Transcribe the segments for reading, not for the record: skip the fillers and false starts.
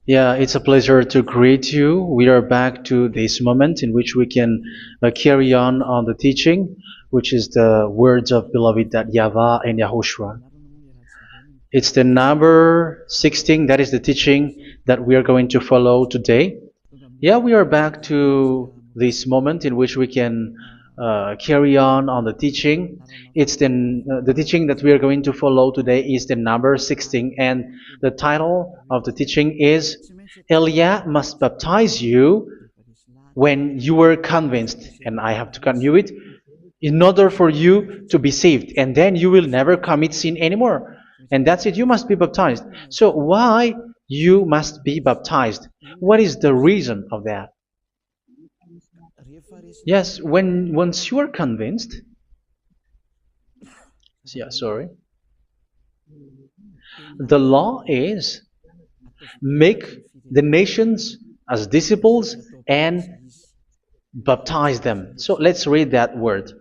Yeah, it's a pleasure to greet you. We are back to this moment in which we can carry on the teaching, which is the words of beloved that YAHVAH and YAHOSHUA. It's the number 16, that is the teaching that we are going to follow today. Yeah, we are back to this moment in which we can carry on the teaching. It's the teaching that we are going to follow today is the number 16, and the title of the teaching is Elia must baptize you when you were convinced, and I have to continue it, in order for you to be saved, and then you will never commit sin anymore. And that's it, you must be baptized. So why you must be baptized? What is the reason of that? Yes, when once you are convinced, yeah, sorry, the law is make the nations as disciples and baptize them. So let's read that word.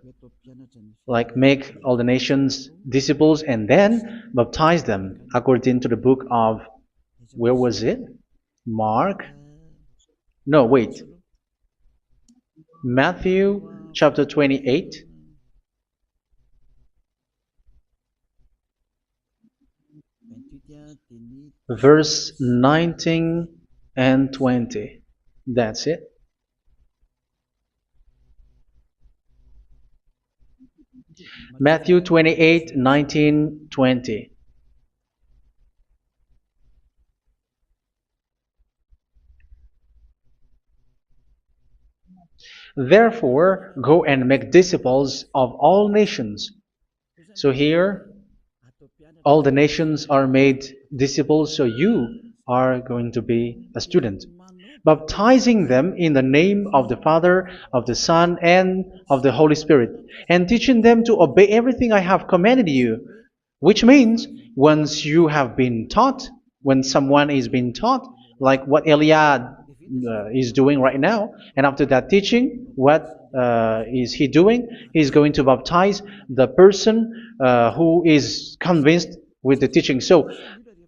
Like make all the nations disciples and then baptize them according to the book of, where was it? Mark? No, wait. Matthew chapter 28. Verse 19 and 20. That's it. Matthew 28, 19, 20. Therefore, go and make disciples of all nations. So here, all the nations are made disciples, so you are going to be a student. Baptizing them in the name of the Father, of the Son, and of the Holy Spirit, and teaching them to obey everything I have commanded you. Which means, once you have been taught, when someone is being taught, like what Elia is doing right now, and after that teaching, what is he doing? He's going to baptize the person who is convinced with the teaching. So,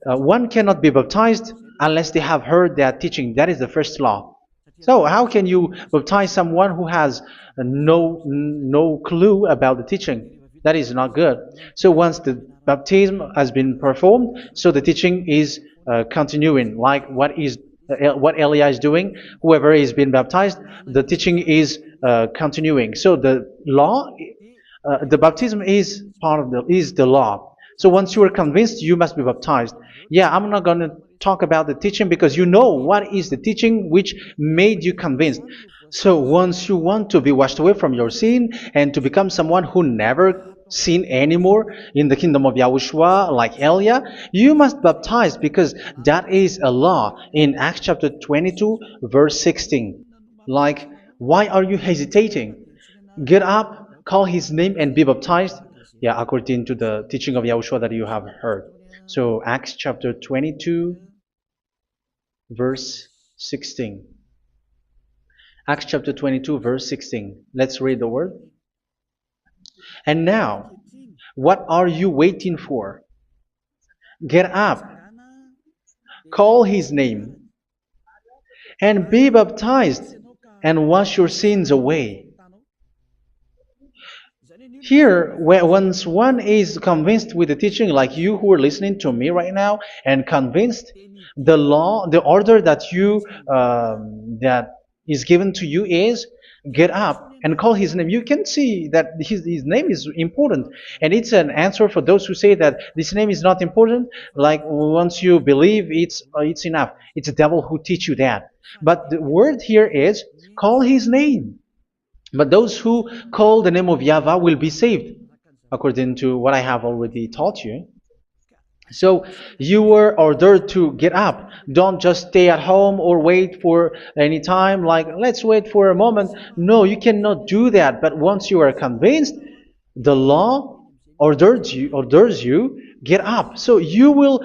one cannot be baptized unless they have heard that teaching. That is the first law. So how can you baptize someone who has no clue about the teaching? That is not good. So once the baptism has been performed, so the teaching is continuing, like what Elia is doing. Whoever is being baptized, the teaching is continuing. So the law, the baptism is part of the law. So once you are convinced, you must be baptized. Yeah, I'm not going to talk about the teaching because you know what is the teaching which made you convinced. So once you want to be washed away from your sin and to become someone who never sin anymore in the kingdom of Yahushua, like Elia, you must baptize because that is a law in Acts chapter 22, verse 16. Like, why are you hesitating? Get up, call his name, and be baptized. Yeah, according to the teaching of Yahushua that you have heard. So Acts chapter 22, verse 16. Acts chapter 22, verse 16. Let's read the word. And now, what are you waiting for? Get up, call his name, and be baptized, and wash your sins away. Here, once one is convinced with the teaching, like you who are listening to me right now, and convinced, the law, the order that that is given to you is get up and call his name. You can see that his name is important, and it's an answer for those who say that this name is not important. Like once you believe, it's enough. It's the devil who teach you that. But the word here is call his name. But those who call the name of YAHVAH will be saved, according to what I have already taught you. So you were ordered to get up. Don't just stay at home or wait for any time, like let's wait for a moment. No, you cannot do that. But once you are convinced, the law orders you get up. So you will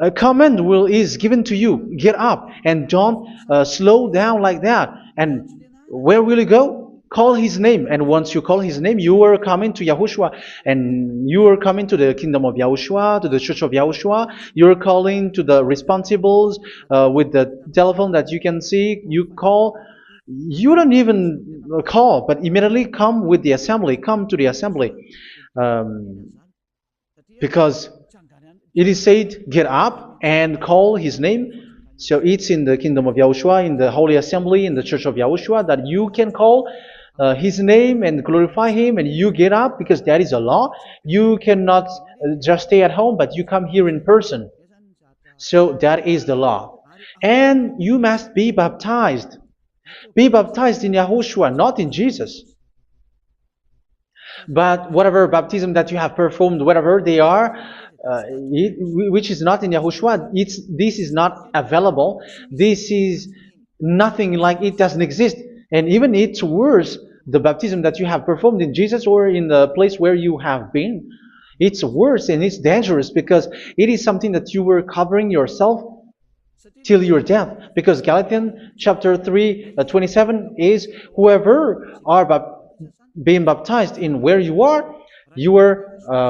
a command is given to you. Get up and don't slow down like that. And where will you go? Call his name, and once you call his name, you are coming to Yahushua, and you are coming to the kingdom of Yahushua, to the church of Yahushua. You're calling to the responsibles with the telephone that you can see. You call. You don't even call, but immediately come with the assembly. Come to the assembly, um, because it is said, get up and call his name. So it's in the kingdom of Yahushua, in the holy assembly, in the church of Yahushua, that you can call his name and glorify him, and you get up, because that is a law. You cannot just stay at home, but you come here in person. So that is the law. And you must be baptized. Be baptized in Yahushua, not in Jesus. But whatever baptism that you have performed, whatever they are, which is not in Yahushua, this is not available. This is nothing, like it doesn't exist. And even it's worse, the baptism that you have performed in Jesus or in the place where you have been. It's worse and it's dangerous, because it is something that you were covering yourself till your death. Because Galatians chapter 3, 27 is, whoever are being baptized in where you are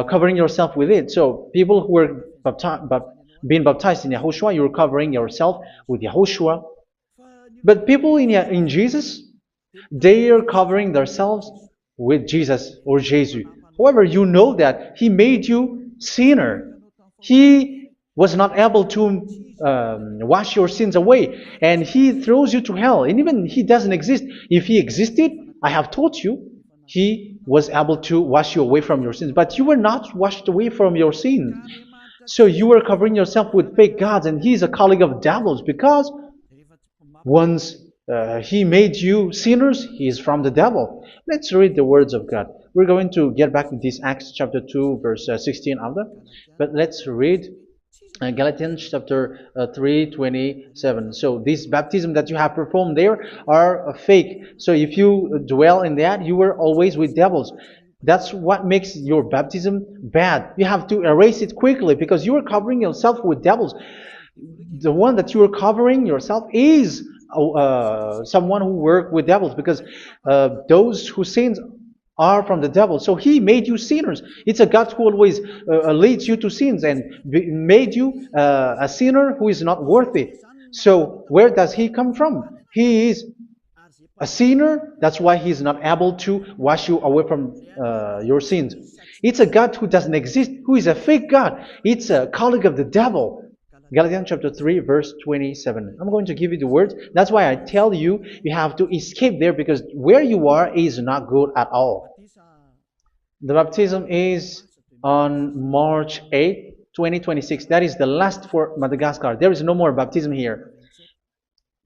covering yourself with it. So people who are being baptized in Yahushua, you're covering yourself with Yahushua. But people in Jesus, they are covering themselves with Jesus or Jesus. However, you know that he made you sinner. He was not able to wash your sins away, and he throws you to hell. And even he doesn't exist. If he existed, I have told you, he was able to wash you away from your sins. But you were not washed away from your sins. So you were covering yourself with fake gods, and he's a colleague of devils, because once he made you sinners, he is from the devil. Let's read the words of God. We're going to get back to this Acts chapter 2, verse 16 after. But let's read Galatians chapter 3:27. So this baptism that you have performed there are fake. So if you dwell in that, you were always with devils. That's what makes your baptism bad. You have to erase it quickly, because you are covering yourself with devils. The one that you are covering yourself is someone who worked with devils, because those who sin are from the devil. So he made you sinners. It's a God who always leads you to sins, and made you a sinner who is not worthy. So where does he come from? He is a sinner. That's why he's not able to wash you away from your sins. It's a God who doesn't exist, who is a fake God. It's a colleague of the devil. Galatians chapter 3, verse 27. I'm going to give you the words. That's why I tell you, you have to escape there, because where you are is not good at all. The baptism is on March 8, 2026. That is the last for Madagascar. There is no more baptism here.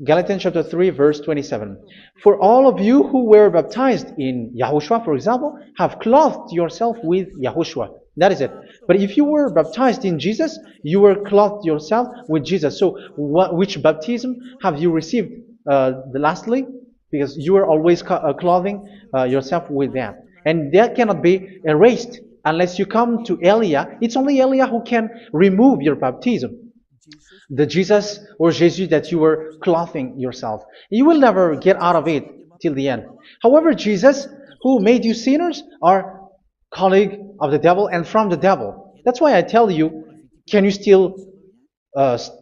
Galatians chapter 3, verse 27. For all of you who were baptized in Yahushua, for example, have clothed yourself with Yahushua. That is it. But if you were baptized in Jesus, you were clothed yourself with Jesus. So which baptism have you received lastly? Because you are always clothing yourself with that. And that cannot be erased unless you come to Elia. It's only Elia who can remove your baptism. The Jesus or Jesus that you were clothing yourself. You will never get out of it till the end. However, Jesus, who made you sinners, are colleague of the devil and from the devil. That's why I tell you, can you still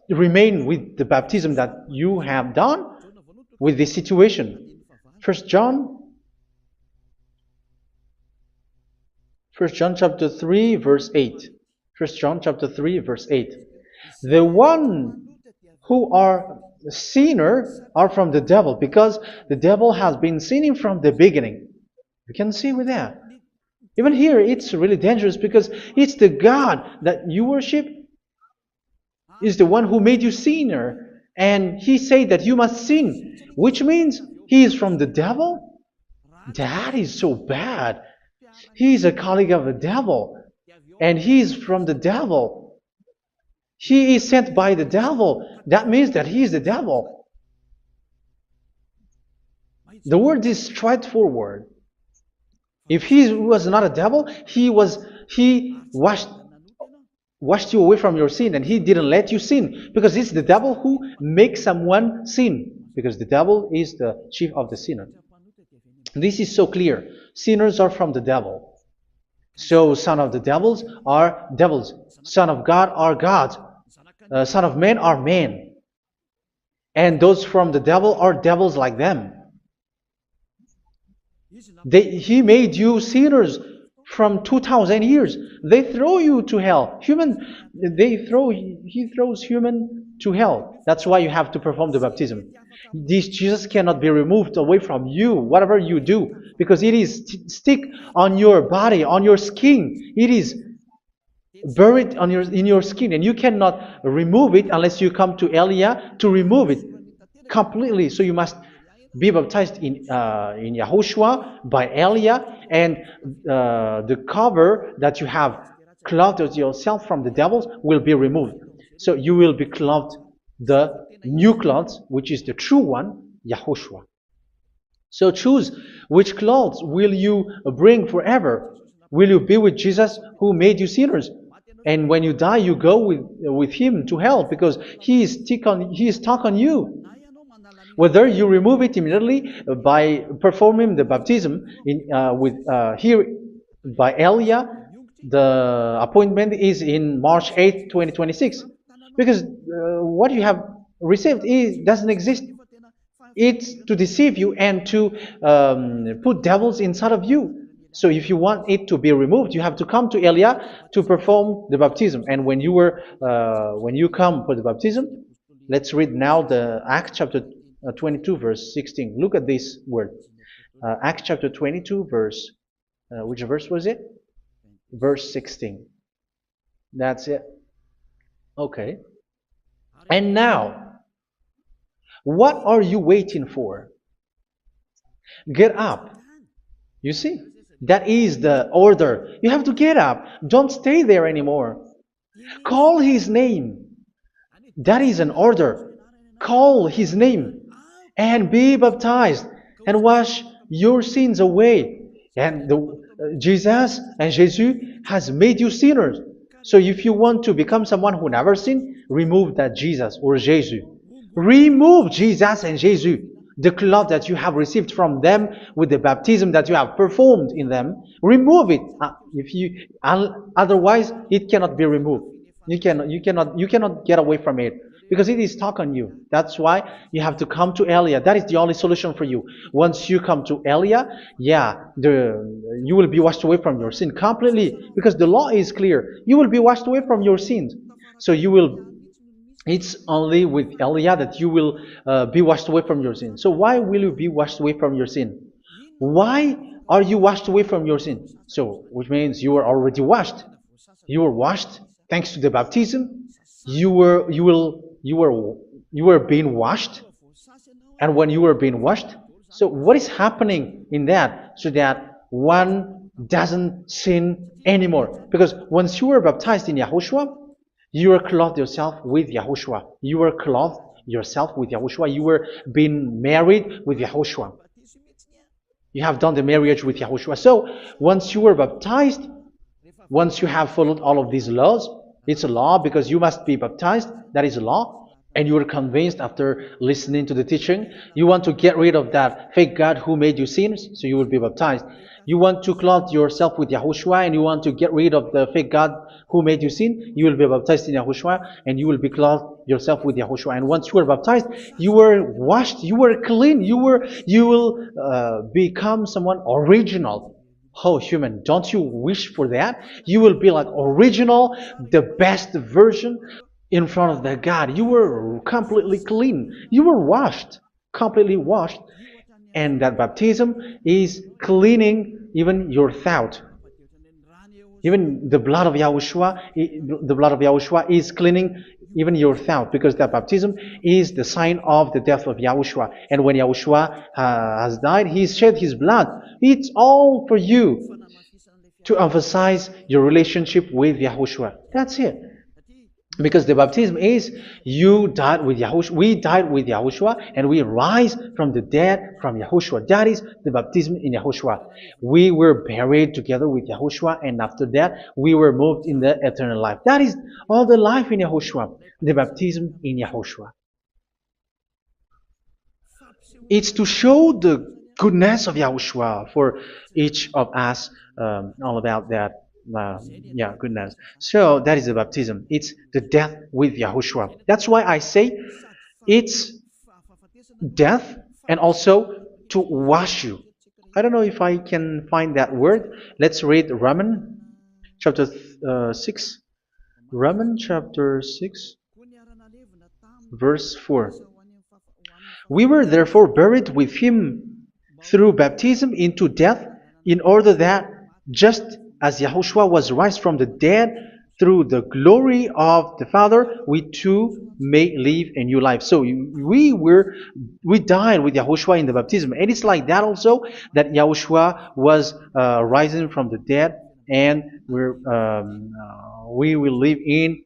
remain with the baptism that you have done with this situation? First John chapter 3, verse 8. First John chapter 3, verse 8. The one who are sinner are from the devil, because the devil has been sinning from the beginning. You can see with that. Even here, it's really dangerous, because it's the God that you worship is the one who made you sinner, and he said that you must sin, which means he is from the devil. That is so bad. He is a colleague of the devil, and he is from the devil. He is sent by the devil. That means that he is the devil. The word is straightforward. If he was not a devil, he washed you away from your sin, and he didn't let you sin, because it's the devil who makes someone sin, because the devil is the chief of the sinner. This is so clear. Sinners are from the devil. So son of the devils are devils. Son of God are gods. Son of men are men. And those from the devil are devils like them. He made you sinners from 2,000 years. They throw you to hell. He throws human to hell. That's why you have to perform the baptism. This Jesus cannot be removed away from you, whatever you do, because it is stick on your body, on your skin. It is buried in your skin, and you cannot remove it unless you come to Elia to remove it completely. So you must be baptized in Yahushua by Elia, and the cover that you have clothed yourself from the devils will be removed. So you will be clothed the new clothes, which is the true one, Yahushua. So choose which clothes will you bring forever. Will you be with Jesus who made you sinners? And when you die, you go with him to hell because he is stuck on you. Whether you remove it immediately by performing the baptism here by Elia, the appointment is in March 8, 2026. Because what you have received doesn't exist. It's to deceive you and to put devils inside of you. So if you want it to be removed, you have to come to Elia to perform the baptism. And when you come for the baptism, let's read now the Acts chapter 22 verse 16. Look at this word. Acts chapter 22 verse, which verse was it? Verse 16. That's it. Okay. And now, what are you waiting for? Get up. You see, that is the order. You have to get up. Don't stay there anymore. Call his name. That is an order. Call his name and be baptized and wash your sins away. And Jesus has made you sinners. So if you want to become someone who never sinned, remove that Jesus or Jesus. Remove Jesus and Jesus, the cloth that you have received from them with the baptism that you have performed in them. Remove it. Otherwise, it cannot be removed. You cannot get away from it because it is stuck on you. That's why you have to come to Elia. That is the only solution for you. Once you come to Elia, you will be washed away from your sin completely because the law is clear. You will be washed away from your sins. So it's only with Elia that you will be washed away from your sin. So why will you be washed away from your sin? Why are you washed away from your sin? So, which means you are already washed. You were washed thanks to the baptism. You were being washed, and when you were being washed, so what is happening in that? So that one doesn't sin anymore. Because once you were baptized in Yahushua, you were clothed yourself with Yahushua. You were clothed yourself with Yahushua. You were being married with Yahushua. You have done the marriage with Yahushua. So once you were baptized, once you have followed all of these laws, it's a law because you must be baptized. That is a law. And you are convinced after listening to the teaching, you want to get rid of that fake God who made you sinners, so you will be baptized. You want to clothe yourself with Yahushua and you want to get rid of the fake God who made you sin, you will be baptized in Yahushua and you will be clothed yourself with Yahushua. And once you are baptized, you were washed, you were clean, you will become someone original. Oh, human, don't you wish for that? You will be like original, the best version in front of the God. You were completely clean. You were washed, completely washed. And that baptism is cleaning even your thought. Even the blood of Yahushua is cleaning even your thought, because that baptism is the sign of the death of Yahushua. And when Yahushua has died, he shed his blood. It's all for you to emphasize your relationship with Yahushua. That's it. Because the baptism is you died with Yahushua, we died with Yahushua, and we rise from the dead from Yahushua. That is the baptism in Yahushua. We were buried together with Yahushua, and after that we were moved in the eternal life. That is all the life in Yahushua, the baptism in Yahushua. It's to show the goodness of Yahushua for each of us, all about that. Yeah, goodness. So that is the baptism. It's the death with Yahushua. That's why I say it's death and also to wash you. I don't know if I can find that word. Let's read Romans chapter 6. Romans chapter 6, verse 4. We were therefore buried with him through baptism into death, in order that, just as Yahushua was raised from the dead through the glory of the Father, we too may live a new life. So we died with Yahushua in the baptism, and it's like that also that Yahushua was rising from the dead, and we will live in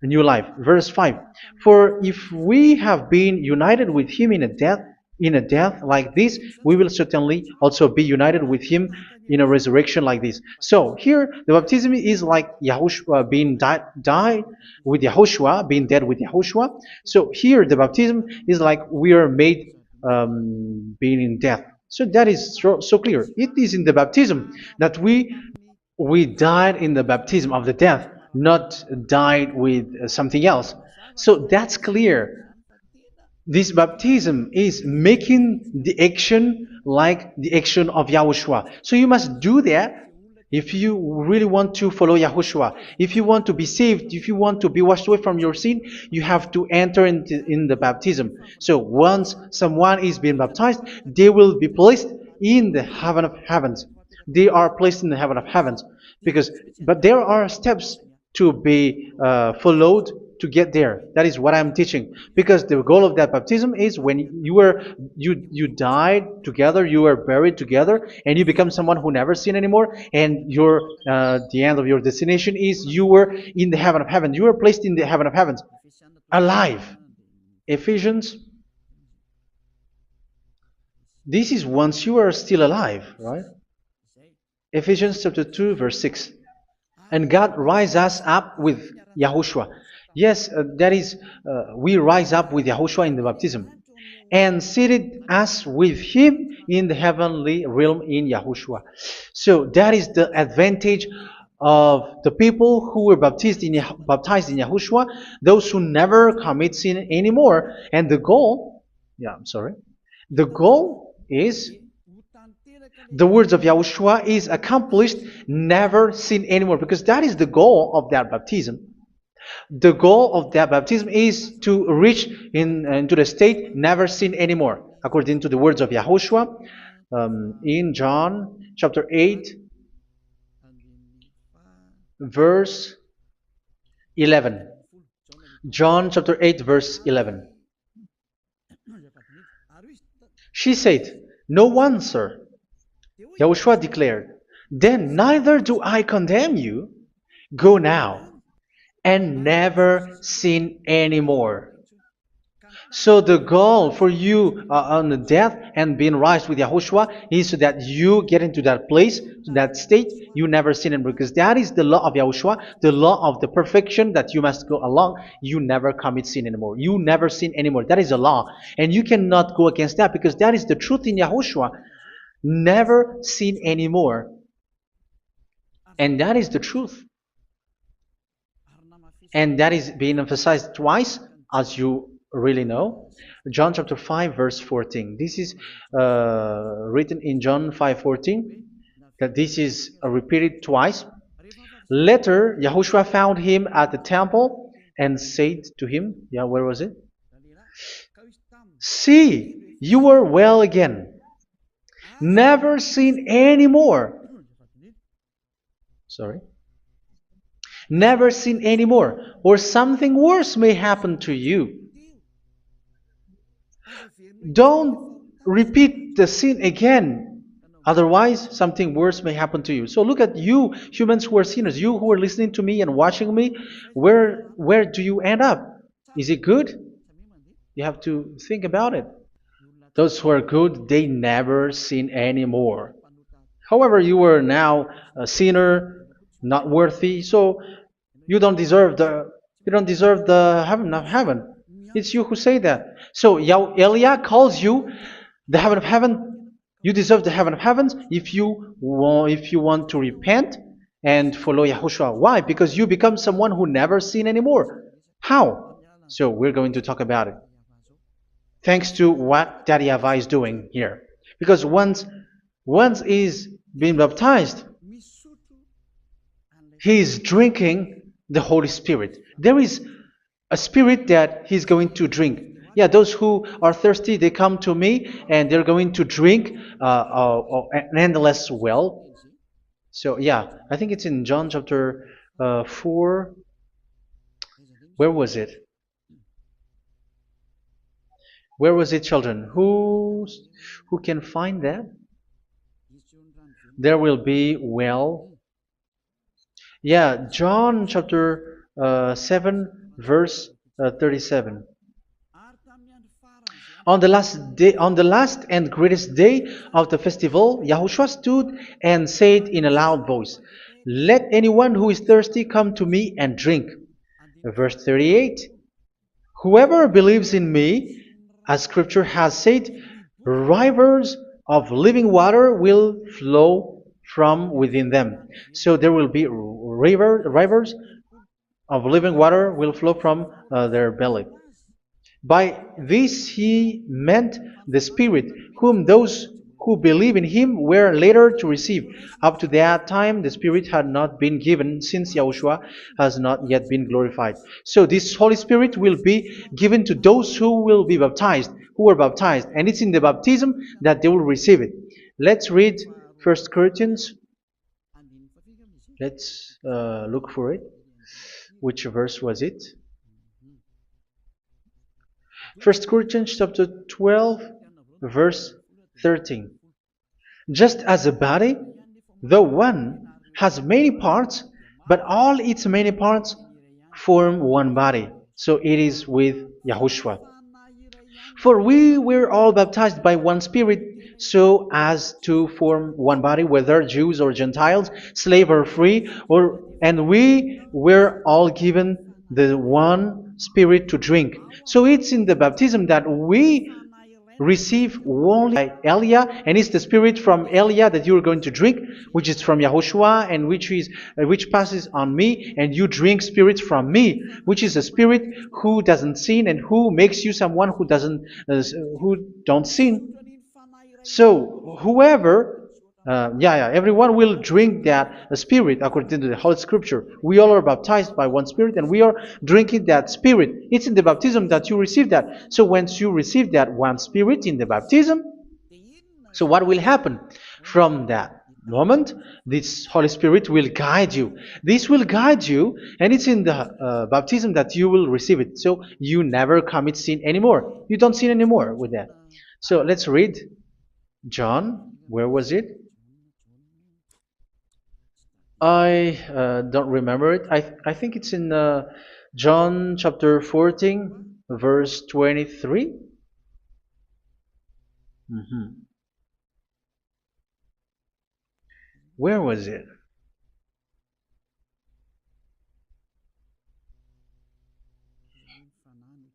a new life. Verse 5. For if we have been united with him in a death like this, we will certainly also be united with him in a resurrection like this. So here the baptism is like Yahushua being died with Yahushua, being dead with Yahushua. So here the baptism is like we are made being in death. So that is so clear. It is in the baptism that we died in the baptism of the death, not died with something else. So that's clear. This baptism is making the action like the action of Yahushua. So you must do that if you really want to follow Yahushua. If you want to be saved, if you want to be washed away from your sin, you have to enter in the baptism. So once someone is being baptized, they will be placed in the heaven of heavens. They are placed in the heaven of heavens, but there are steps to be followed to get there. That is what I'm teaching, because the goal of that baptism is when you died together, you were buried together, and you become someone who never sin anymore, and your the end of your destination is you were in the heaven of heaven. You were placed in the heaven of heavens, alive. Ephesians. This is once you are still alive, right? Ephesians chapter 2, verse 6. And God rise us up with Yahushua. Yes, that is, we rise up with Yahushua in the baptism. And seated us with him in the heavenly realm in Yahushua. So that is the advantage of the people who were baptized in Yahushua, those who never commit sin anymore. And the goal, the goal is the words of Yahushua is accomplished, never sin anymore, because that is the goal of that baptism. The goal of that baptism is to reach into the state never sin anymore, according to the words of Yahushua in John chapter 8, verse 11. John chapter 8, verse 11. She said, "No one, sir." Yahushua declared, "Then neither do I condemn you. Go now and never sin anymore." So the goal for you on the death and being raised with Yahushua is so that you get into that place, to that state, you never sin anymore. Because that is the law of Yahushua, the law of the perfection that you must go along. You never commit sin anymore. You never sin anymore. That is a law. And you cannot go against that, because that is the truth in Yahushua. Never sin anymore. And that is the truth. And that is being emphasized twice, as you really know. John chapter 5, verse 14. This is written in John 5:14, that this is repeated twice. Later, Yahushua found him at the temple and said to him, where was it? "See, you are well again. Never sin anymore." Sorry. Never sin anymore, or something worse may happen to you. Don't repeat the sin again. Otherwise, something worse may happen to you. So look at you, humans who are sinners, you who are listening to me and watching me. Where do you end up? Is it good? You have to think about it. Those who are good, they never sin anymore. However, you are now a sinner, not worthy, so you don't deserve the heaven of heaven. It's you who say that. So Eliah calls you the heaven of heaven You deserve the heaven of heavens if you want to repent and follow Yahushua. Why? Because you become someone who never sin anymore. How? So we're going to talk about it. Thanks to what Daddy YAHVAH is doing here. Because once he's been baptized, he is drinking the Holy Spirit. There is a spirit that he's going to drink. Yeah, those who are thirsty, they come to me and they're going to drink an endless well. So yeah, I think it's in John chapter 4. Where was it? Where was it, children? Who can find that? There will be well. Yeah, John chapter 7, verse 37. On the last and greatest day of the festival, Yahushua stood and said in a loud voice, "Let anyone who is thirsty come to me and drink." Verse 38, "Whoever believes in me, as scripture has said, rivers of living water will flow from within them." So there will be rivers of living water will flow from their belly. By this he meant the Spirit, whom those who believe in him were later to receive. Up to that time, the Spirit had not been given, since Yahushua has not yet been glorified. So this Holy Spirit will be given to those who will be baptized, who were baptized, and it's in the baptism that they will receive it. Let's read 1 Corinthians. Let's look for it. Which verse was it? 1 Corinthians chapter 12, verse 13. Just as a body, though one, has many parts, but all its many parts form one body. So it is with Yahushua. For we were all baptized by one Spirit, so as to form one body, whether Jews or Gentiles, slave or free, and we were all given the one Spirit to drink. So it's in the baptism that we receive only by Elia, and it's the Spirit from Elia that you are going to drink, which is from Yahushua, and which passes on me, and you drink Spirit from me, which is a Spirit who doesn't sin and who makes you someone who don't sin. So whoever, everyone will drink that Spirit according to the Holy Scripture. We all are baptized by one Spirit, and we are drinking that Spirit. It's in the baptism that you receive that. So once you receive that one Spirit in the baptism, so what will happen from that moment? This Holy Spirit will guide you. This will guide you, and it's in the baptism that you will receive it. So you never commit sin anymore. You don't sin anymore with that. So let's read John. Where was it? I don't remember it. I think it's in John chapter 14, verse 23. Mhm. Where was it?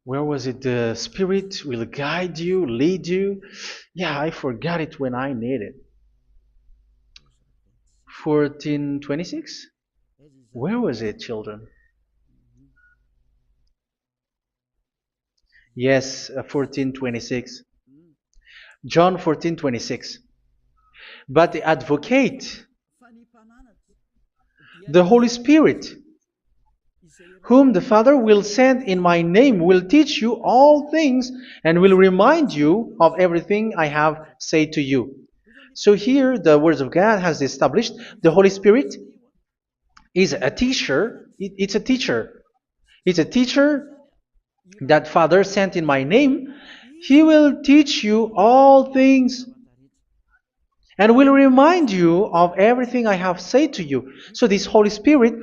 Where was it? The Spirit will guide you, lead you. Yeah, I forgot it when I need it. 14:26? Where was it, children? Yes, 14:26. John 14:26. But the advocate, the Holy Spirit, whom the Father will send in my name, will teach you all things and will remind you of everything I have said to you. So here the words of God has established the Holy Spirit is a teacher. It's a teacher. It's a teacher that Father sent in my name. He will teach you all things and will remind you of everything I have said to you. So this Holy Spirit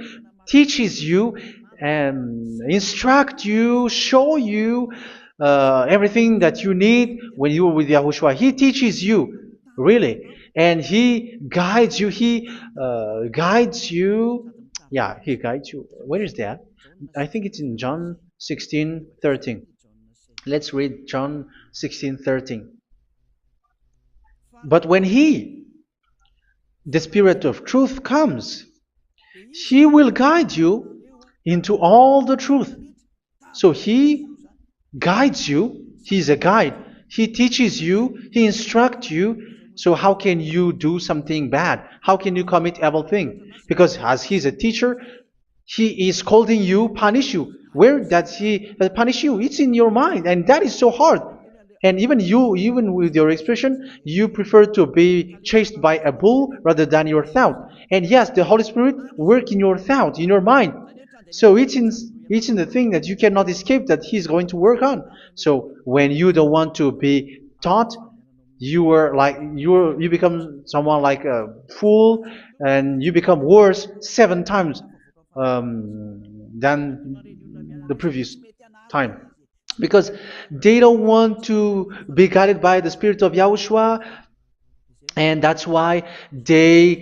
teaches you and instruct you, show you everything that you need when you are with Yahushua. He teaches you, really, and He guides you. He guides you. Yeah, He guides you. Where is that? I think it's in John 16:13. Let's read John 16:13. But when He, the Spirit of truth, comes, He will guide you into all the truth. So He guides you. He's a guide. He teaches you. He instructs you. So how can you do something bad? How can you commit evil thing? Because as He's a teacher, He is scolding you, punish you. Where does He punish you? It's in your mind, and that is so hard. And even you, even with your expression, you prefer to be chased by a bull rather than your thought. And yes, the Holy Spirit work in your thought, in your mind. So it's in the thing that you cannot escape that He's going to work on. So when you don't want to be taught, you become someone like a fool, and you become worse 7 times than the previous time, because they don't want to be guided by the Spirit of Yahushua, and that's why they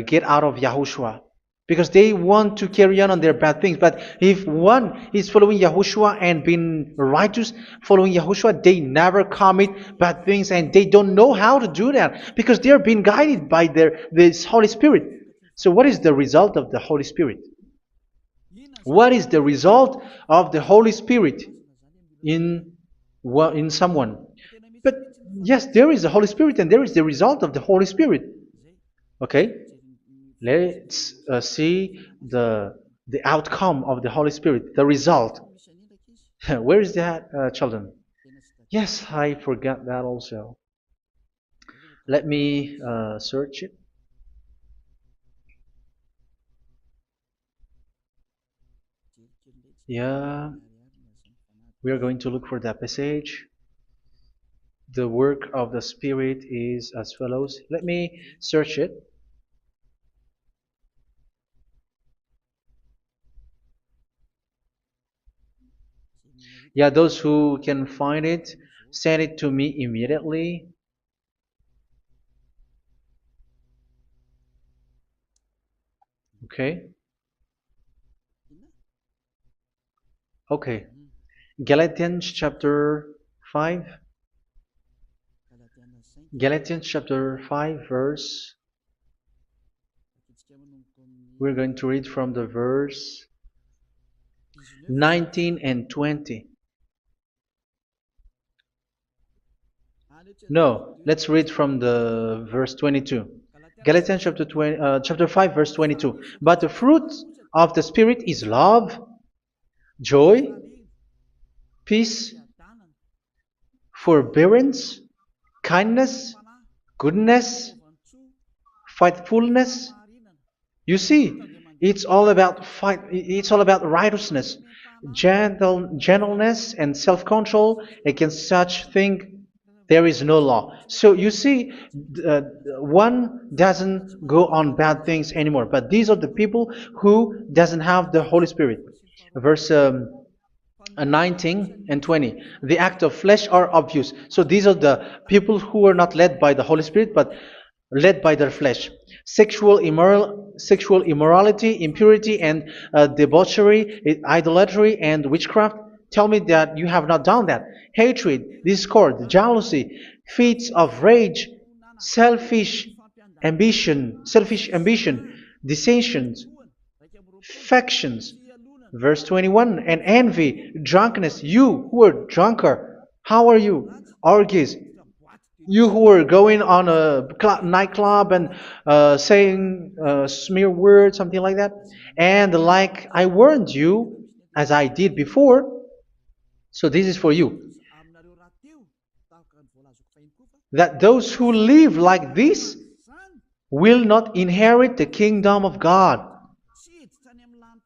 get out of Yahushua, because they want to carry on their bad things. But if one is following Yahushua and being righteous, following Yahushua, they never commit bad things, and they don't know how to do that because they are being guided by this Holy Spirit. So what is the result of the Holy Spirit? What is the result of the Holy Spirit in someone? But yes, there is the Holy Spirit, and there is the result of the Holy Spirit. Okay, let's see the outcome of the Holy Spirit, the result. Where is that, children? Yes, I forgot that also. Let me search it. Yeah, we are going to look for that passage. The work of the Spirit is as follows. Let me search it. Yeah, those who can find it, send it to me immediately. Okay. Okay. Galatians chapter 5. Galatians chapter 5 verse. We're going to read from the verse 19 and 20. No, let's read from the verse 22. Galatians chapter 5 verse 22. But the fruit of the Spirit is love, joy, peace, forbearance, kindness, goodness, faithfulness. You see, it's all about fight. It's all about righteousness, gentleness, and self-control. Against such thing, there is no law. So you see, uh, one doesn't go on bad things anymore. But these are the people who doesn't have the Holy Spirit. Verse 19 and 20. The act of flesh are obvious. So these are the people who are not led by the Holy Spirit, but led by their flesh. Sexual immorality, impurity, and debauchery, idolatry, and witchcraft. Tell me that you have not done that. Hatred, discord, jealousy, fits of rage, selfish ambition, dissensions, factions. Verse 21, and envy, drunkenness. You who are drunkard, how are you? Orgies. You who are going on a nightclub and saying smear words, something like that. And like I warned you, as I did before, so this is for you, that those who live like this will not inherit the kingdom of God.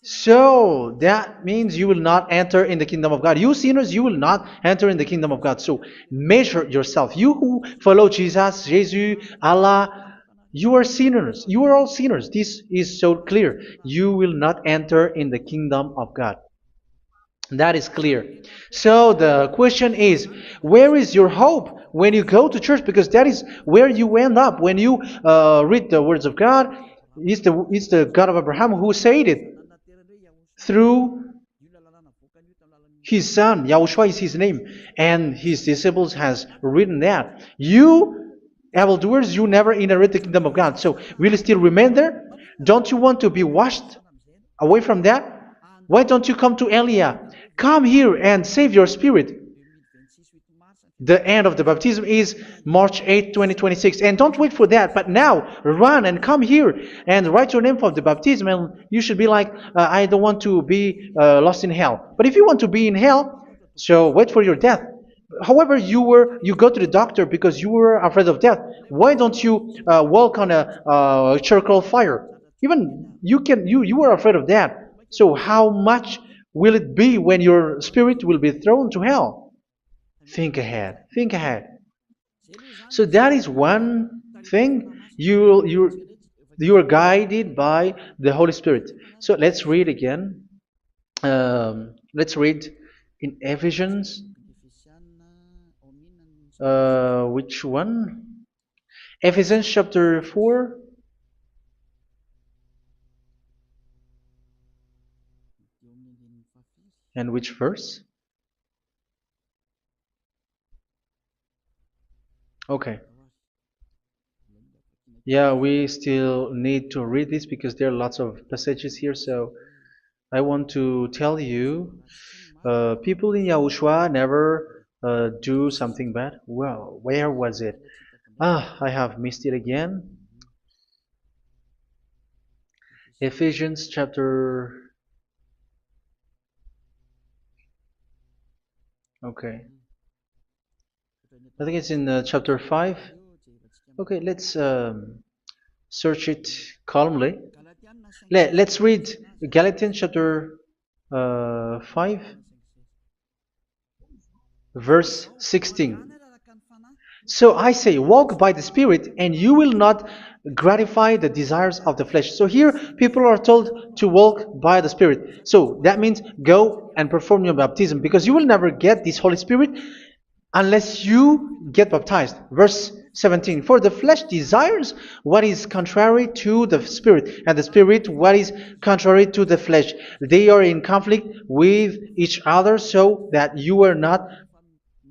So that means you will not enter in the kingdom of God. You sinners, you will not enter in the kingdom of God. So measure yourself. You who follow Jesus, Allah, you are sinners. You are all sinners. This is so clear. You will not enter in the kingdom of God. That is clear. So the question is, where is your hope when you go to church? Because that is where you end up when you read the words of God. It's the God of Abraham who said it through His Son. Yahushua is His name, and His disciples has written that. You evildoers, you never inherit the kingdom of God. So will you still remain there? Don't you want to be washed away from that? Why don't you come to Elia? Come here and save your spirit. The end of the baptism is March 8th, 2026. And don't wait for that, but now run and come here and write your name for the baptism. And you should be like, I don't want to be lost in hell. But if you want to be in hell, so wait for your death. However, you go to the doctor because you were afraid of death. Why don't you walk on a charcoal fire? Even you were afraid of that. So how much will it be when your spirit will be thrown to hell? Think ahead. Think ahead. So that is one thing. You are guided by the Holy Spirit. So let's read again. Let's read in Ephesians. Which one? Ephesians chapter 4. And which verse? Okay. Yeah, we still need to read this because there are lots of passages here. So I want to tell you, people in Yahushua never do something bad. Well, where was it? I have missed it again. Ephesians chapter. Okay. I think it's in chapter 5. Okay, let's search it calmly. Let's read Galatians chapter 5, verse 16. So I say, walk by the Spirit, and you will not gratify the desires of the flesh. So here, people are told to walk by the Spirit. So that means go and perform your baptism, because you will never get this Holy Spirit unless you get baptized. Verse 17. For the flesh desires what is contrary to the Spirit, and the Spirit what is contrary to the flesh. They are in conflict with each other, so that you are not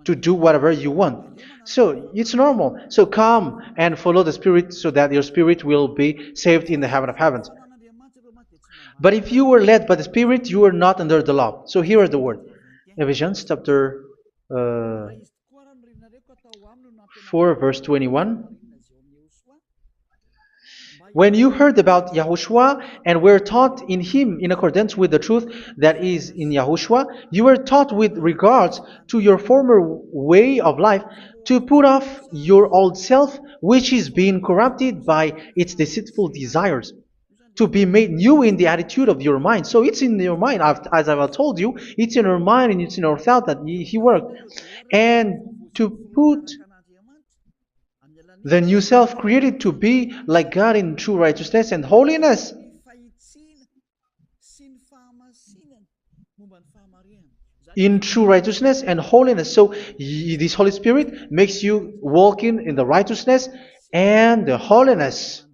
to do whatever you want. So it's normal. So come and follow the Spirit so that your spirit will be saved in the heaven of heavens. But if you were led by the Spirit, you are not under the law. So here are the word. Ephesians chapter 4 verse 21. When you heard about Yahushua and were taught in him in accordance with the truth that is in Yahushua, you were taught with regards to your former way of life to put off your old self, which is being corrupted by its deceitful desires, to be made new in the attitude of your mind. So it's in your mind, as I've told you, it's in our mind and it's in our thought that he worked. And to put the new self created to be like God in true righteousness and holiness. In true righteousness and holiness. So this Holy Spirit makes you walk in the righteousness and the holiness.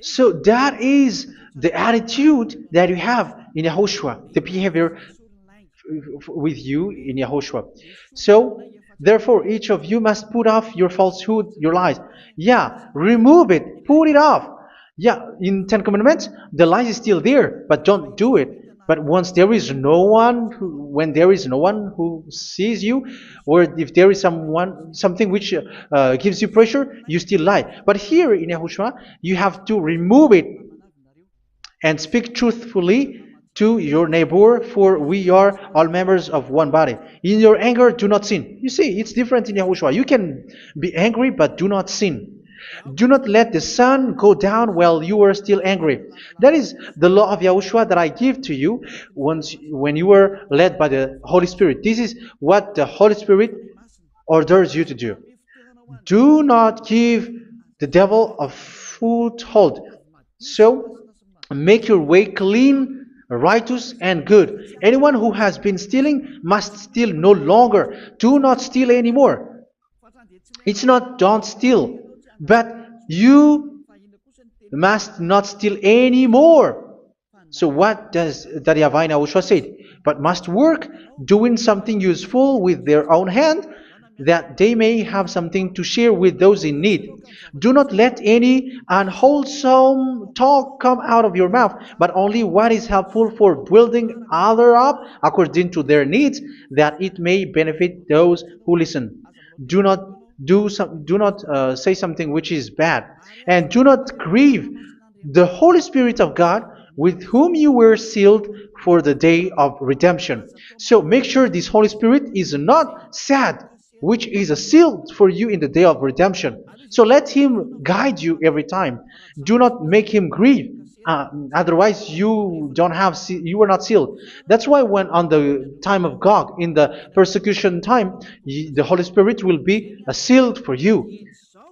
So that is the attitude that you have in Yahushua, the behavior with you in Yahushua. So therefore, each of you must put off your falsehood, your lies. Yeah, remove it, put it off. Yeah, in Ten Commandments, the lies is still there, but don't do it. But once there is no one, when there is no one who sees you, or if there is something which gives you pressure, you still lie. But here in Yahushua, you have to remove it and speak truthfully to your neighbor, for we are all members of one body. In your anger, do not sin. You see, it's different in Yahushua. You can be angry, but do not sin. Do not let the sun go down while you are still angry. That is the law of Yahushua that I give to you when you were led by the Holy Spirit. This is what the Holy Spirit orders you to do. Do not give the devil a foothold. So, make your way clean, righteous, and good. Anyone who has been stealing must steal no longer. Do not steal anymore. It's not don't steal, but you must not steal anymore. So what does the YAHVAH say? But must work, doing something useful with their own hand, that they may have something to share with those in need. Do not let any unwholesome talk come out of your mouth, but only what is helpful for building other up according to their needs, that it may benefit those who listen. Do not do not say something which is bad, and do not grieve the Holy Spirit of God, with whom you were sealed for the day of redemption. So make sure this Holy Spirit is not sad, which is a seal for you in the day of redemption. So let Him guide you every time. Do not make Him grieve. Otherwise, you were not sealed. That's why when on the time of God, in the persecution time, the Holy Spirit will be a sealed for you.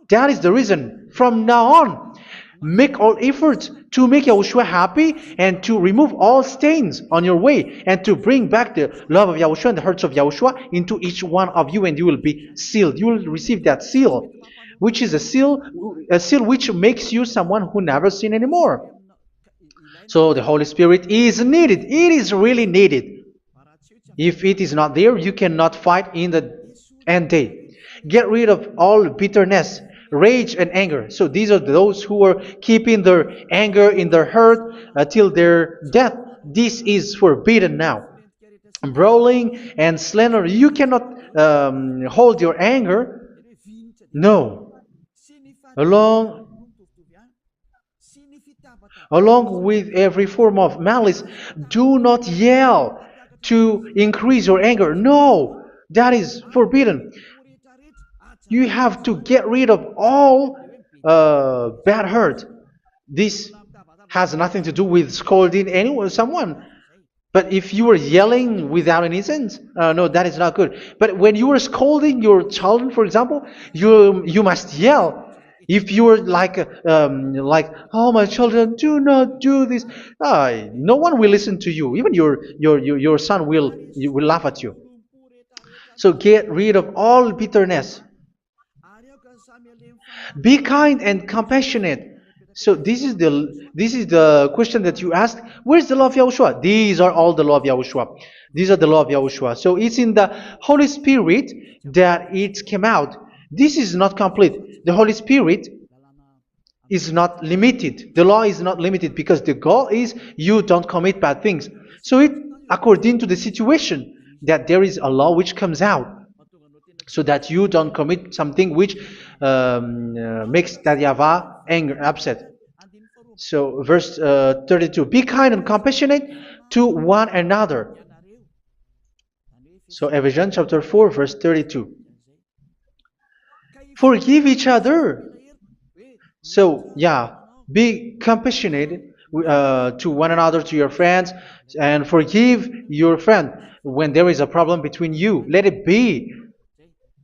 That is the reason. From now on, make all efforts to make Yahushua happy and to remove all stains on your way and to bring back the love of Yahushua and the hearts of Yahushua into each one of you, and you will be sealed. You will receive that seal, which is a seal which makes you someone who never sin anymore. So the Holy Spirit is needed. It is really needed. If it is not there, you cannot fight in the end day. Get rid of all bitterness, rage, and anger. So these are those who are keeping their anger in their heart until their death. This is forbidden now. Brawling and slander. You cannot hold your anger. No. Along Along with every form of malice, do not yell to increase your anger. No, that is forbidden. You have to get rid of all bad hurt. This has nothing to do with scolding anyone, someone. But if you were yelling without any sense, no, that is not good. But when you are scolding your children, for example, you must yell. If you are like, oh my children, do not do this, no one will listen to you. Even your son will laugh at you. So get rid of all bitterness. Be kind and compassionate. So this is the question that you asked. Where's the law of Yahushua? These are all the law of Yahushua. These are the law of Yahushua. So it's in the Holy Spirit that it came out. This is not complete. The Holy Spirit is not limited. The law is not limited because the goal is you don't commit bad things. So it according to the situation that there is a law which comes out, so that you don't commit something which makes that YAHVAH angry, upset. So verse 32, be kind and compassionate to one another. So Ephesians chapter 4 verse 32. Forgive each other. So yeah, be compassionate to one another, to your friends, and forgive your friend when there is a problem between you. Let it be.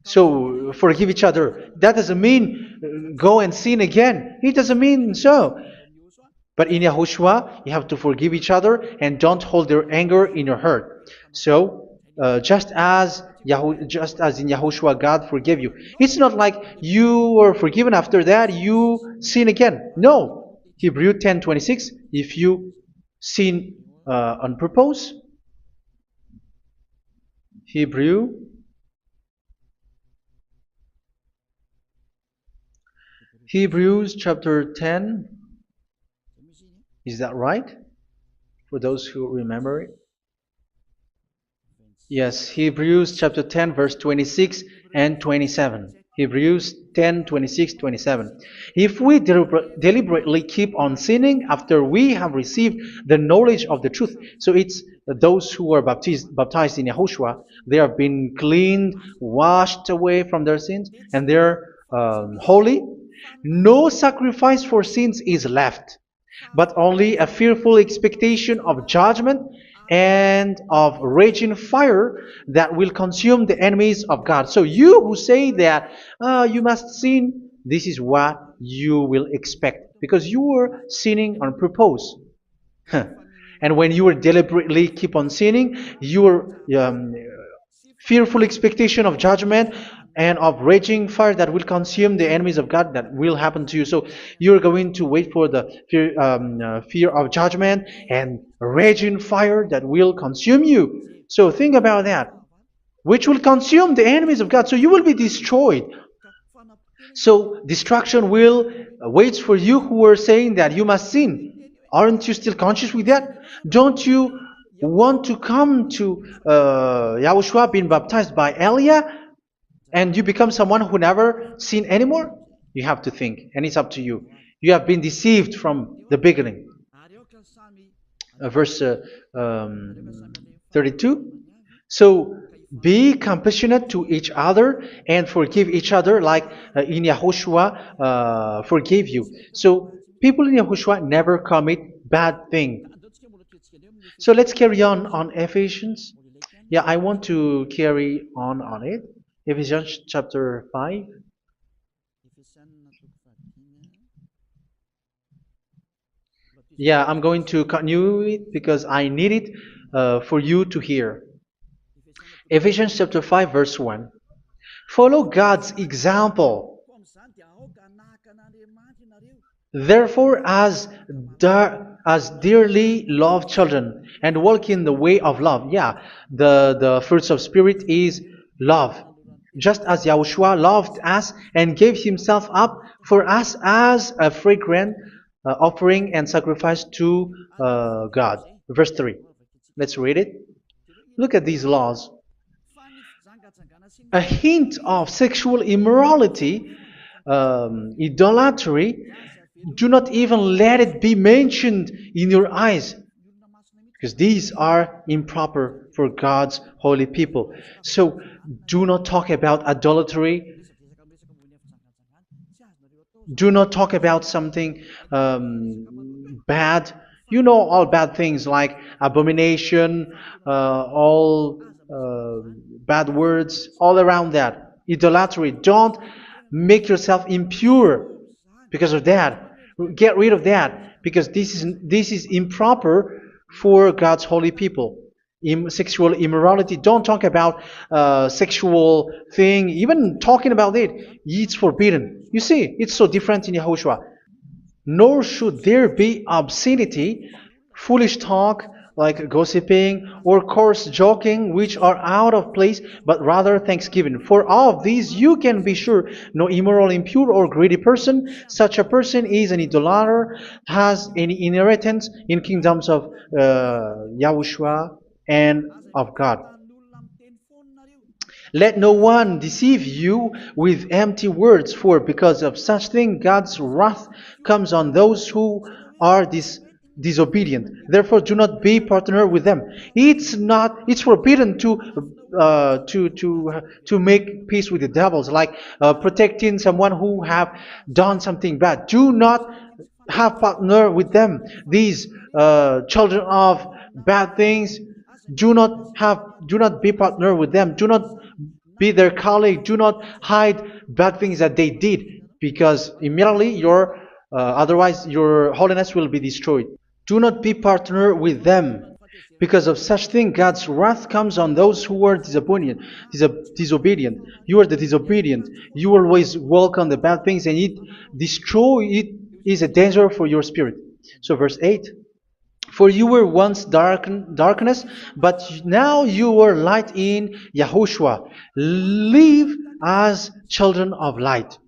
So forgive each other. That doesn't mean go and sin again. It doesn't mean so. But in Yahushua, you have to forgive each other and don't hold their anger in your heart. So just as in Yahushua, God forgave you. It's not like you were forgiven after that you sin again. No. Hebrew 10:26. If you sin on purpose, Hebrews chapter 10. Is that right? For those who remember it? Yes, Hebrews chapter 10 verse 26 and 27. Hebrews 10, 26, 27. If we deliberately keep on sinning after we have received the knowledge of the truth, so it's those who are baptized in Yahushua, they have been cleaned, washed away from their sins, and they're holy. No sacrifice for sins is left, but only a fearful expectation of judgment and of raging fire that will consume the enemies of God. So you who say that you must sin, this is what you will expect, because you were sinning on purpose. And when you were deliberately keep on sinning, your fearful expectation of judgment and of raging fire that will consume the enemies of God, that will happen to you. So you're going to wait for the fear of judgment and raging fire that will consume you. So think about that. which will consume the enemies of God. So you will be destroyed. So destruction will wait for you who are saying that you must sin. Aren't you still conscious with that? Don't you want to come to Yahushua being baptized by Elia and you become someone who never sin anymore? You have to think, and it's up to you. You have been deceived from the beginning. Verse 32. So be compassionate to each other and forgive each other like in Yahushua forgave you. So people in Yahushua never commit bad thing. So let's carry on Ephesians. Yeah, I want to carry on it. Ephesians chapter 5. Yeah, I'm going to continue it because I need it for you to hear. Ephesians chapter 5 verse 1. Follow God's example. Therefore, as dearly loved children, and walk in the way of love. Yeah, the fruits of spirit is love. Just as Yahushua loved us and gave himself up for us as a fragrant offering and sacrifice to God. Verse 3. Let's read it. Look at these laws. A hint of sexual immorality, idolatry, do not even let it be mentioned in your eyes, because these are improper for God's holy people. So do not talk about idolatry. Do not talk about something bad. You know all bad things like abomination, all bad words, all around that. Idolatry. Don't make yourself impure because of that. Get rid of that because this is improper for God's holy people. Sexual immorality. Don't talk about sexual thing. Even talking about it, it's forbidden. You see, it's so different in Yahushua. Nor should there be obscenity, foolish talk like gossiping or coarse joking, which are out of place, but rather thanksgiving. For of these you can be sure: no immoral, impure, or greedy person, such a person is an idolater, has any inheritance in kingdoms of Yahushua and of God. Let no one deceive you with empty words, for because of such thing God's wrath comes on those who are disobedient. Therefore, do not be partner with them. It's forbidden to make peace with the devils, like protecting someone who have done something bad. Do not have partner with them. These children of bad things, do not be partner with them. Do not be their colleague. Do not hide bad things that they did, because immediately otherwise your holiness will be destroyed. Do not be partner with them. Because of such thing, God's wrath comes on those who are disobedient. You are the disobedient. You always walk on the bad things, and it is a danger for your spirit. So verse 8. For you were once darkness, but now you are light in Yahushua. Live as children of light.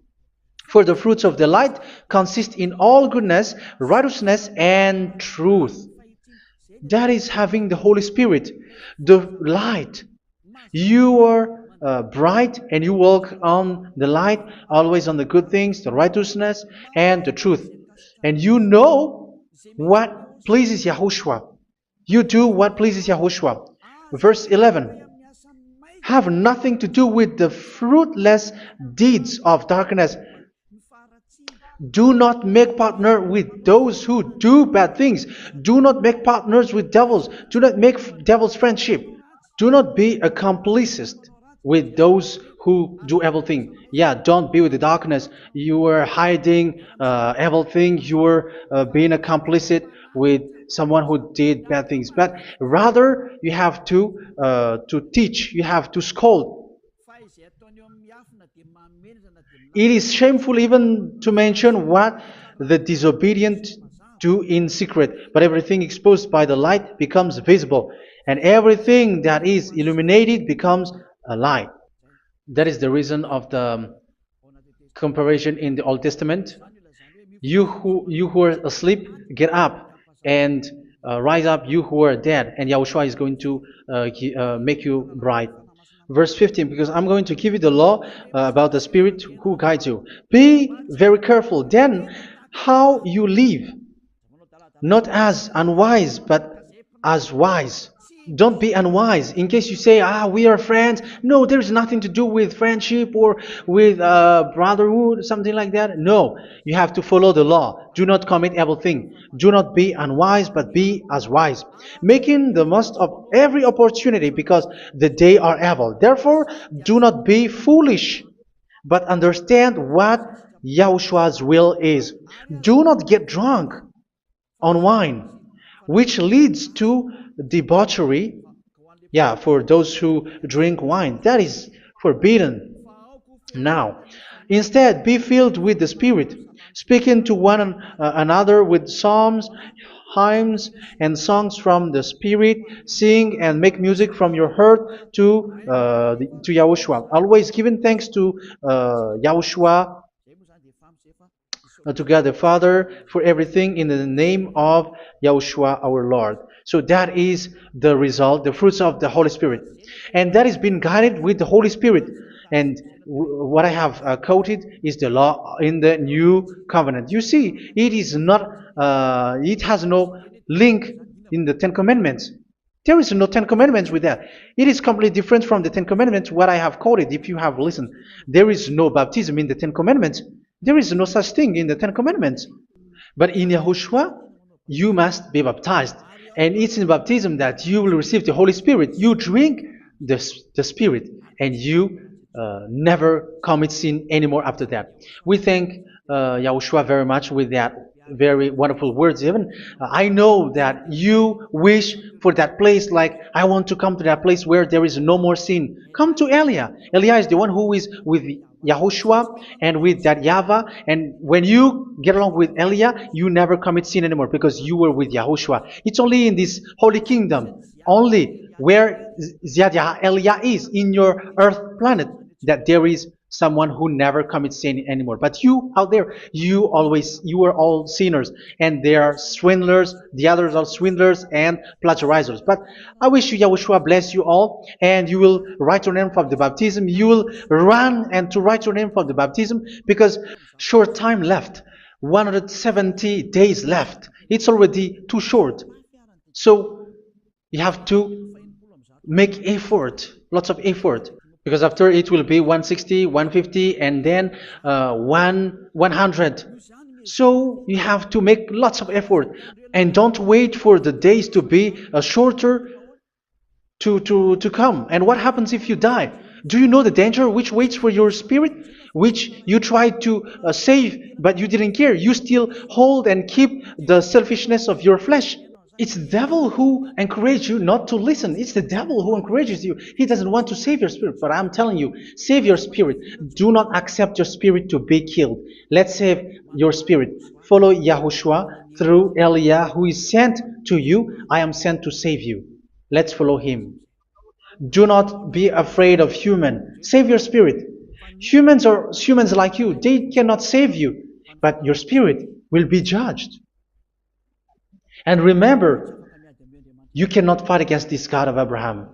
For the fruits of the light consist in all goodness, righteousness, and truth. That is having the Holy Spirit, the light. You are bright and you walk on the light, always on the good things, the righteousness, and the truth. And you know what pleases Yahushua. You do what pleases Yahushua. Verse 11. Have nothing to do with the fruitless deeds of darkness. Do not make partner with those who do bad things. Do not make partners with devils. Do not make devil's friendship. Do not be accomplices with those who do evil thing. Yeah, don't be with the darkness. You are hiding evil thing. You are being a complicit with someone who did bad things. But rather, you have to teach. You have to scold. It is shameful even to mention what the disobedient do in secret, but everything exposed by the light becomes visible, and everything that is illuminated becomes a lie. That is the reason of the comparison in the Old Testament. You who are asleep, get up and rise up, you who are dead, and Yahushua is going to make you bright. Verse 15, because I'm going to give you the law about the Spirit who guides you. Be very careful then how you live, not as unwise, but as wise. Don't be unwise. In case you say, we are friends. No, there's nothing to do with friendship or with brotherhood, something like that. No, you have to follow the law. Do not commit evil thing. Do not be unwise, but be as wise, making the most of every opportunity, because the day are evil. Therefore, do not be foolish, but understand what Yahushua's will is. Do not get drunk on wine, which leads to debauchery. Yeah, for those who drink wine, that is forbidden now. Instead, be filled with the Spirit, speaking to one another with psalms, hymns, and songs from the Spirit. Sing and make music from your heart to Yahushua. Always giving thanks to Yahushua, to God the Father, for everything in the name of Yahushua our Lord. So that is the result, the fruits of the Holy Spirit. And that is being guided with the Holy Spirit. And what I have quoted is the law in the new covenant. You see, it is not, it has no link in the Ten Commandments. There is no Ten Commandments with that. It is completely different from the Ten Commandments, what I have quoted, if you have listened. There is no baptism in the Ten Commandments. There is no such thing in the Ten Commandments. But in Yahushua, you must be baptized. And it's in baptism that you will receive the Holy Spirit. You drink the Spirit, and you never commit sin anymore after that. We thank Yahushua very much with that very wonderful words. Even I know that you wish for that place, like I want to come to that place where there is no more sin. Come to Elia. Elia is the one who is with Yahushua and with that YAHVAH. And when you get along with Elia, you never commit sin anymore because you were with Yahushua. It's only in this holy kingdom, only where Ziad Elia is, in your earth planet, that there is someone who never commits sin anymore. But you out there, you are all sinners, and they are swindlers. The others are swindlers and plagiarizers. But I wish you, Yahushua, bless you all, and you will write your name for the baptism. You will run and to write your name for the baptism, because short time left, 170 days left. It's already too short. So you have to make effort, lots of effort. Because after it will be 160, 150, and then 100. So you have to make lots of effort. And don't wait for the days to be shorter to come. And what happens if you die? Do you know the danger which waits for your spirit? Which you tried to save, but you didn't care. You still hold and keep the selfishness of your flesh. It's the devil who encourages you not to listen. It's the devil who encourages you. He doesn't want to save your spirit. But I'm telling you, save your spirit. Do not accept your spirit to be killed. Let's save your spirit. Follow Yahushua through Elia, who is sent to you. I am sent to save you. Let's follow him. Do not be afraid of human. Save your spirit. Humans are humans like you. They cannot save you. But your spirit will be judged. And remember, you cannot fight against this God of Abraham.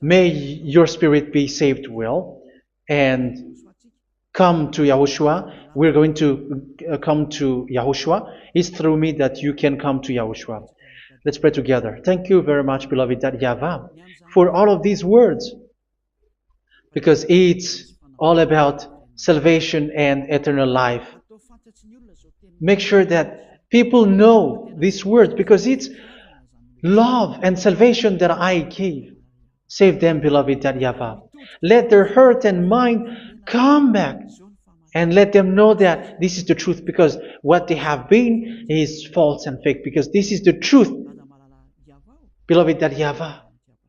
May your spirit be saved well and come to Yahushua. We're going to come to Yahushua. It's through me that you can come to Yahushua. Let's pray together. Thank you very much, beloved YAHVAH, for all of these words, because it's all about salvation and eternal life. Make sure that people know these words, because it's love and salvation that I gave. Save them, beloved YAHVAH. Let their heart and mind come back, and let them know that this is the truth, because what they have been is false and fake, because this is the truth. Beloved YAHVAH,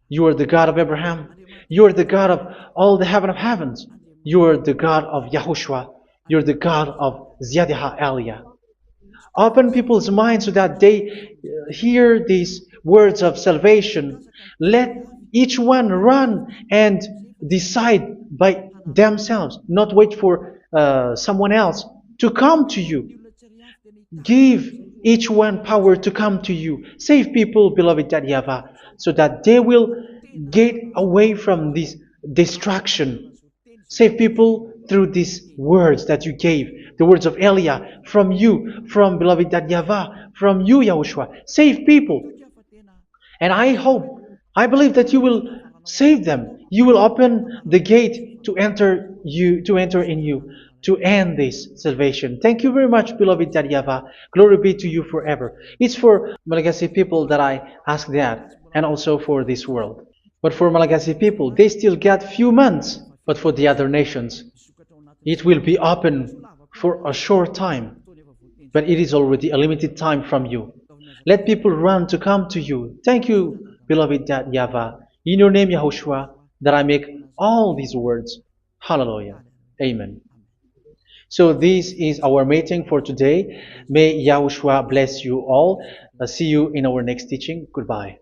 you are the God of Abraham. You are the God of all the heaven of heavens. You are the God of Yahushua. You are the God of Ziad Elia. Open people's minds so that they hear these words of salvation. Let Each one run and decide by themselves, not wait for someone else to come to you. Give each one power to come to you. Save people, beloved YAHVAH, so that they will get away from this distraction. Save people through these words that you gave, the words of Elia, from you, from beloved YAHVAH, from you, Yahushua. Save people. And I hope, I believe that you will save them. You will open the gate to enter in you, to end this salvation. Thank you very much, beloved YAHVAH. Glory be to you forever. It's for Malagasy people that I ask that, and also for this world. But for Malagasy people, they still get few months. But for the other nations, it will be open for a short time. But it is already a limited time from you. Let people run to come to you. Thank you, beloved YAHVAH. In your name, Yahushua, that I make all these words. Hallelujah. Amen. So this is our meeting for today. May Yahushua bless you all. See you in our next teaching. Goodbye.